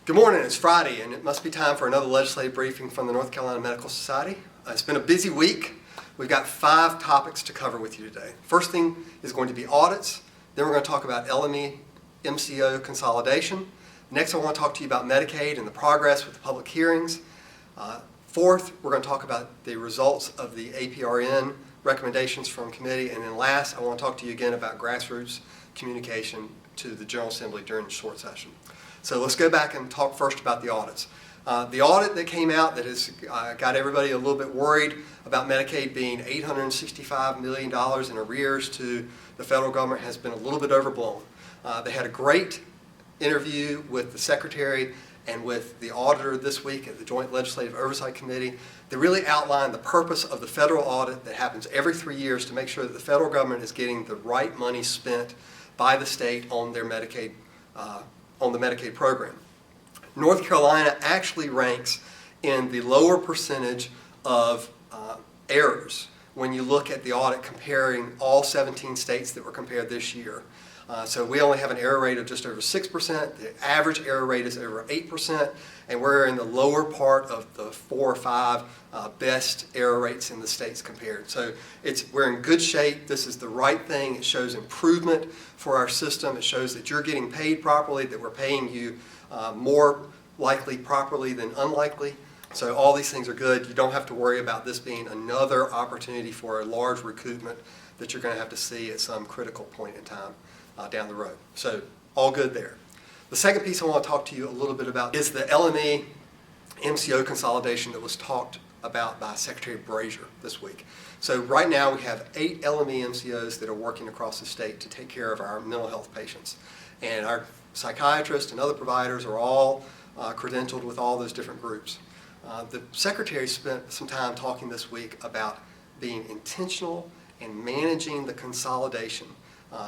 Good morning, it's Friday and it must be time for another legislative briefing from the North Carolina Medical Society. It's been a busy week. We've got 5 topics to cover with you today. First thing is going to be audits. Then we're going to talk about LME-MCO consolidation. Next I want to talk to you about Medicaid and the progress with the public hearings. Fourth, we're going to talk about the results of the APRN recommendations from committee. And then last, I want to talk to you again about grassroots communication to the General Assembly during the short session. So let's go back and talk first about the audits. The audit that came out that has got everybody a little bit worried about Medicaid being $865 million in arrears to the federal government has been a little bit overblown. They had a great interview with the Secretary and with the auditor this week at the Joint Legislative Oversight Committee. They really outlined the purpose of the federal audit that happens every 3 years to make sure that the federal government is getting the right money spent by the state on their Medicaid on the Medicaid program. North Carolina actually ranks in the lower percentage of errors when you look at the audit comparing all 17 states that were compared this year. So we only have an error rate of just over 6%. The average error rate is over 8%, and we're in the lower part of the 4 or 5 best error rates in the states compared. So we're in good shape. This is the right thing. It shows improvement for our system. It shows that you're getting paid properly, that we're paying you more likely properly than unlikely. So all these things are good. You don't have to worry about this being another opportunity for a large recoupment that you're going to have to see at some critical point in time down the road. So all good there. The second piece I want to talk to you a little bit about is the LME-MCO consolidation that was talked about by Secretary Brazier this week. So right now we have 8 LME-MCOs that are working across the state to take care of our mental health patients. And our psychiatrists and other providers are all credentialed with all those different groups. The Secretary spent some time talking this week about being intentional and managing the consolidation,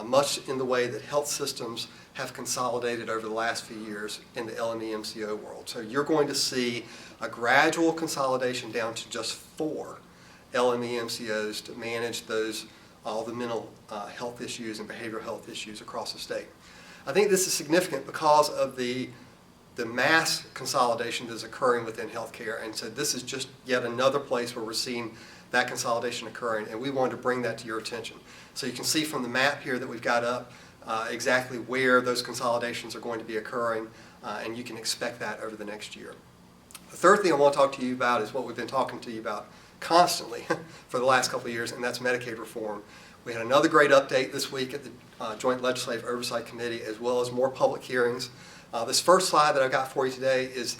much in the way that health systems have consolidated over the last few years in the LME-MCO world. So you're going to see a gradual consolidation down to just 4 LME-MCOs to manage all the mental health issues and behavioral health issues across the state. I think this is significant because of the mass consolidation that is occurring within healthcare, and so this is just yet another place where we're seeing that consolidation occurring, and we wanted to bring that to your attention. So you can see from the map here that we've got up exactly where those consolidations are going to be occurring, and you can expect that over the next year. The third thing I want to talk to you about is what we've been talking to you about constantly for the last couple of years, and that's Medicaid reform. We had another great update this week at the Joint Legislative Oversight Committee, as well as more public hearings. This first slide that I've got for you today is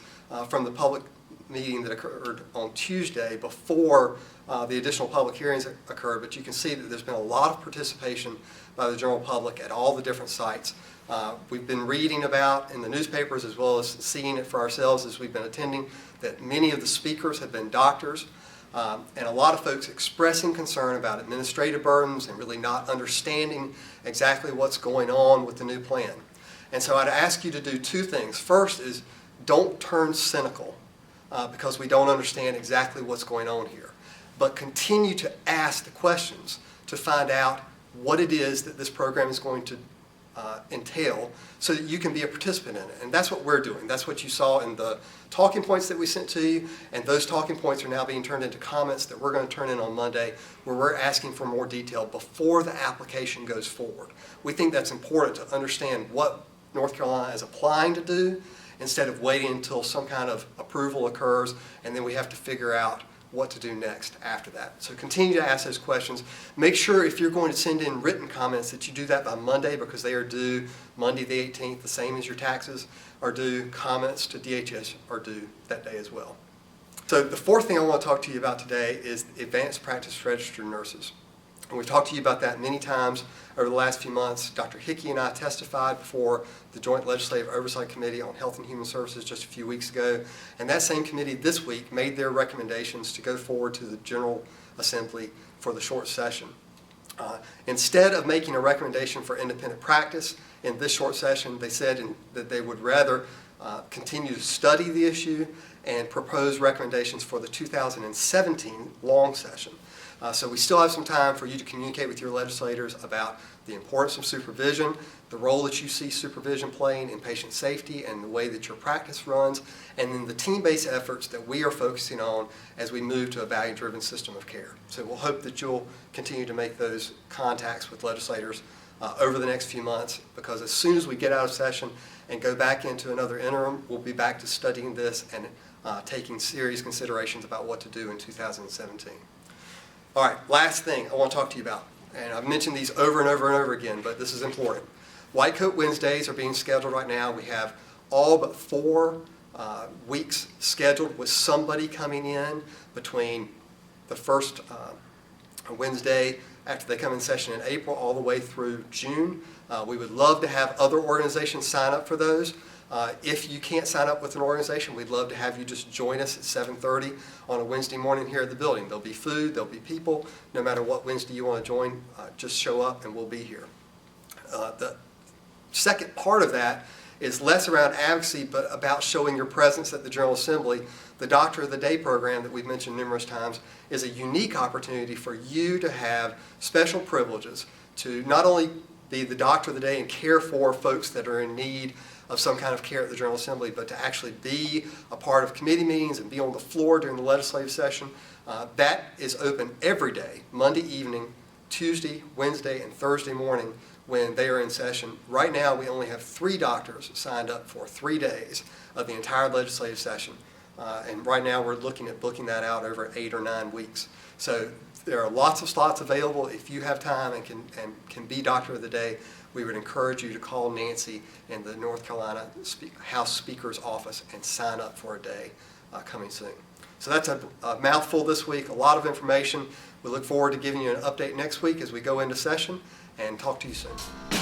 from the public meeting that occurred on Tuesday before the additional public hearings occurred, but you can see that there's been a lot of participation by the general public at all the different sites. We've been reading about in the newspapers as well as seeing it for ourselves as we've been attending that many of the speakers have been doctors, and a lot of folks expressing concern about administrative burdens and really not understanding exactly what's going on with the new plan. And so I'd ask you to do 2 things. First is don't turn cynical because we don't understand exactly what's going on here, but continue to ask the questions to find out what it is that this program is going to entail so that you can be a participant in it. And that's what we're doing. That's what you saw in the talking points that we sent to you, and those talking points are now being turned into comments that we're going to turn in on Monday, where we're asking for more detail before the application goes forward. We think that's important to understand what North Carolina is applying to do instead of waiting until some kind of approval occurs and then we have to figure out what to do next after that. So continue to ask those questions. Make sure if you're going to send in written comments that you do that by Monday, because they are due Monday the 18th, the same as your taxes are due. Comments to DHS are due that day as well. So the fourth thing I want to talk to you about today is advanced practice registered nurses. And we've talked to you about that many times over the last few months. Dr. Hickey and I testified before the Joint Legislative Oversight Committee on Health and Human Services just a few weeks ago. And that same committee this week made their recommendations to go forward to the General Assembly for the short session. Instead of making a recommendation for independent practice in this short session, they said that they would rather continue to study the issue and propose recommendations for the 2017 long session. So we still have some time for you to communicate with your legislators about the importance of supervision, the role that you see supervision playing in patient safety and the way that your practice runs, and then the team-based efforts that we are focusing on as we move to a value-driven system of care. So we'll hope that you'll continue to make those contacts with legislators over the next few months, because as soon as we get out of session and go back into another interim, we'll be back to studying this and taking serious considerations about what to do in 2017. All right, last thing I want to talk to you about, and I've mentioned these over and over and over again, but this is important. White Coat Wednesdays are being scheduled right now. We have all but 4 weeks scheduled with somebody coming in between the first Wednesday after they come in session in April all the way through June. We would love to have other organizations sign up for those. If you can't sign up with an organization, we'd love to have you just join us at 7:30 on a Wednesday morning here at the building. There'll be food, there'll be people. No matter what Wednesday you want to join, just show up and we'll be here. The second part of that is less around advocacy, but about showing your presence at the General Assembly. The Doctor of the Day program that we've mentioned numerous times is a unique opportunity for you to have special privileges to not only be the Doctor of the Day and care for folks that are in need of some kind of care at the General Assembly, but to actually be a part of committee meetings and be on the floor during the legislative session. That is open every day, Monday evening, Tuesday, Wednesday, and Thursday morning when they are in session. Right now, we only have 3 doctors signed up for 3 days of the entire legislative session. And right now, we're looking at booking that out over 8 or 9 weeks. So there are lots of slots available. If you have time and can be Doctor of the Day, we would encourage you to call Nancy in the North Carolina House Speaker's office and sign up for a day coming soon. So that's a mouthful this week, a lot of information. We look forward to giving you an update next week as we go into session, and talk to you soon.